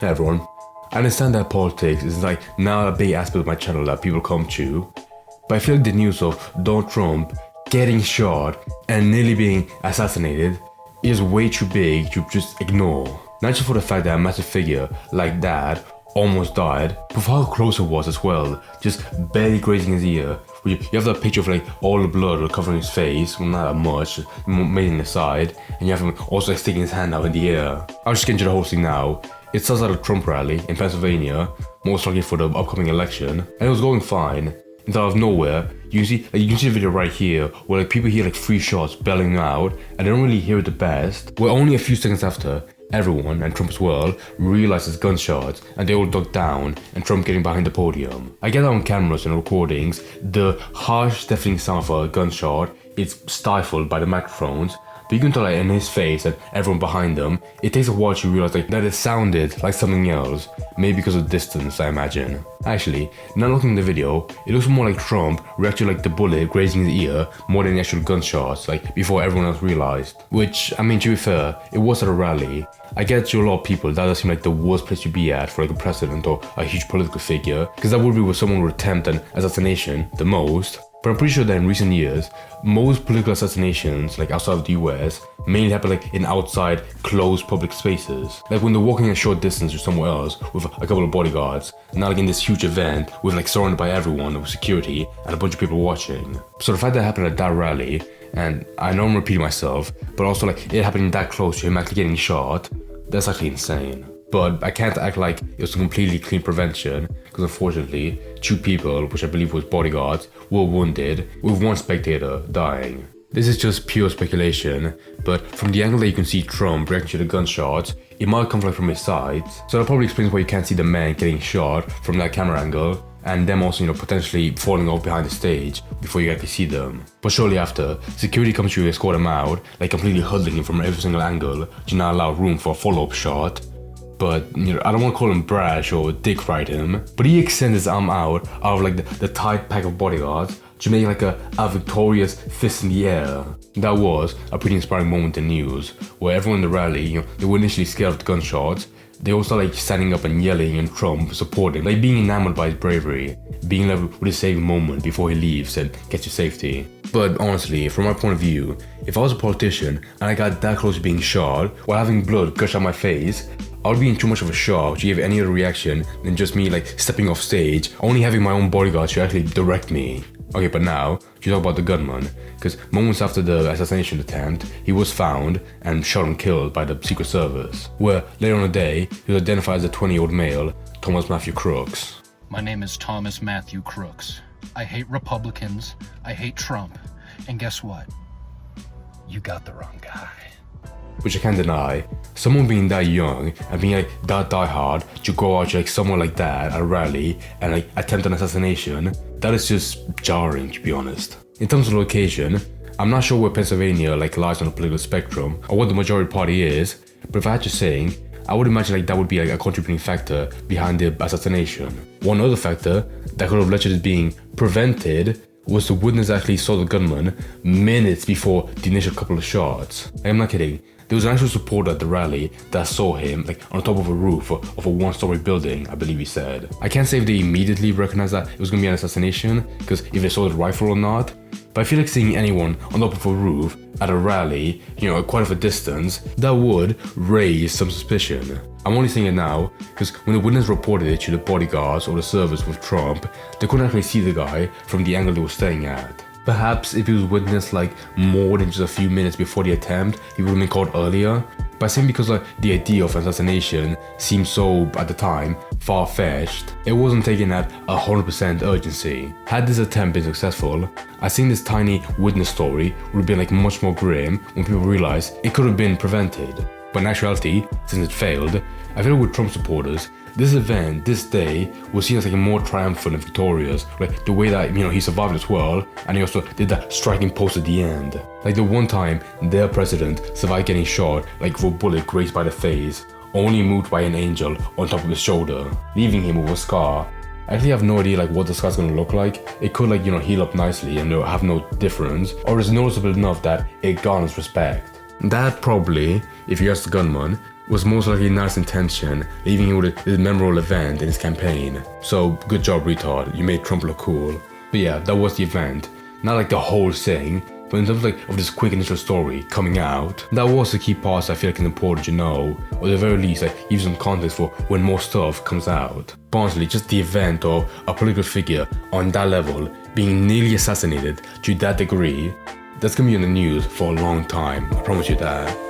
Hey everyone, I understand that politics is like now a big aspect of my channel that people come to, but I feel like the news of Donald Trump getting shot and nearly being assassinated is way too big to just ignore. Not just for the fact that a massive figure like that almost died, but for how close it was as well, just barely grazing his ear. You have that picture of like all the blood covering his face, well not that much, made in the side, and you have him also like sticking his hand out in the air. I'll just get into the whole thing now. It starts at a Trump rally in Pennsylvania, most likely for the upcoming election, and it was going fine. Until out of nowhere, you can see the video right here, where like people hear like 3 shots belling out, and they don't really hear it the best. Where only a few seconds after, everyone, and Trump as well, realizes gunshots, and they all duck down, and Trump getting behind the podium. I get that on cameras and recordings, the harsh, deafening sound of a gunshot is stifled by the microphones, but you can tell like in his face and everyone behind him, it takes a while to realize like that it sounded like something else, maybe because of distance, I imagine. Actually, now looking at the video, it looks more like Trump reacted like the bullet grazing his ear more than the actual gunshots, like before everyone else realized. Which, I mean, to be fair, it was at a rally. I get to a lot of people that does seem like the worst place to be at for like a president or a huge political figure, because that would be where someone would attempt an assassination the most. But I'm pretty sure that in recent years, most political assassinations, like outside of the US, mainly happen like in outside, closed public spaces. Like when they're walking a short distance or somewhere else with a couple of bodyguards, not like in this huge event with like surrounded by everyone with security and a bunch of people watching. So the fact that it happened at that rally, and I know I'm repeating myself, but also like it happening that close to him actually getting shot, that's actually insane. But I can't act like it was a completely clean prevention, because unfortunately, 2 people, which I believe was bodyguards, were wounded, with 1 spectator dying. This is just pure speculation, but from the angle that you can see Trump reacting to the gunshots, it might come from his sides. So that probably explains why you can't see the man getting shot from that camera angle, and them also, potentially falling off behind the stage before you actually see them. But shortly after, security comes to escort him out, like completely huddling him from every single angle to not allow room for a follow-up shot. But, I don't want to call him brash or dick ride him, but he extends his arm out of like the tight pack of bodyguards to make like a victorious fist in the air. That was a pretty inspiring moment in news, where everyone in the rally, they were initially scared of the gunshots. They also like standing up and yelling and Trump supporting, like being enamored by his bravery, being left with his saving moment before he leaves and gets to safety. But honestly, from my point of view, if I was a politician and I got that close to being shot while having blood gush out my face, I would be in too much of a shock to give any other reaction than just me like stepping off stage, only having my own bodyguards to actually direct me. Okay, but now, to talk about the gunman, because moments after the assassination attempt, he was found and shot and killed by the Secret Service, where later on the day, he was identified as a 20-year-old male, Thomas Matthew Crooks. My name is Thomas Matthew Crooks. I hate Republicans, I hate Trump, and guess what? You got the wrong guy. Which I can't deny. Someone being that young and being like that diehard to go out to like somewhere like that at a rally and like attempt an assassination, that is just jarring, to be honest. In terms of location, I'm not sure where Pennsylvania like lies on the political spectrum or what the majority party is, but if I had to say, I would imagine like that would be like a contributing factor behind the assassination. One other factor that could have led to this being prevented was the witness actually saw the gunman minutes before the initial couple of shots. I'm not kidding. There was an actual supporter at the rally that saw him like on top of a roof of a 1-story building, I believe he said. I can't say if they immediately recognized that it was going to be an assassination, because if they saw the rifle or not, but I feel like seeing anyone on top of a roof at a rally, at quite of a distance, that would raise some suspicion. I'm only saying it now because when the witness reported it to the bodyguards or the service with Trump, they couldn't actually see the guy from the angle they were staying at. Perhaps if he was witnessed like more than just a few minutes before the attempt, he would have been caught earlier. But I think because like the idea of assassination seemed so, at the time, far-fetched, it wasn't taken at 100% urgency. Had this attempt been successful, I think this tiny witness story would have been like much more grim when people realized it could have been prevented. But in actuality, since it failed, I feel like with Trump supporters, this event, this day, was seen as like more triumphant and victorious. Like the way that, he survived as well, and he also did that striking pose at the end. Like the one time their president survived getting shot, like with a bullet grazed by the face, only moved by an angel on top of his shoulder, leaving him with a scar. I actually have no idea like what the scar's gonna look like. It could like, heal up nicely and have no difference, or it's noticeable enough that it garners respect. That probably, if you ask the gunman, was most likely not his intention, leaving him with this memorable event in his campaign. So, good job, retard. You made Trump look cool. But yeah, that was the event. Not like the whole thing, but in terms of this quick initial story coming out, that was the key parts I feel like is important to know, or at the very least, give some context for when more stuff comes out. But honestly, just the event of a political figure on that level being nearly assassinated to that degree, that's gonna be on the news for a long time, I promise you that.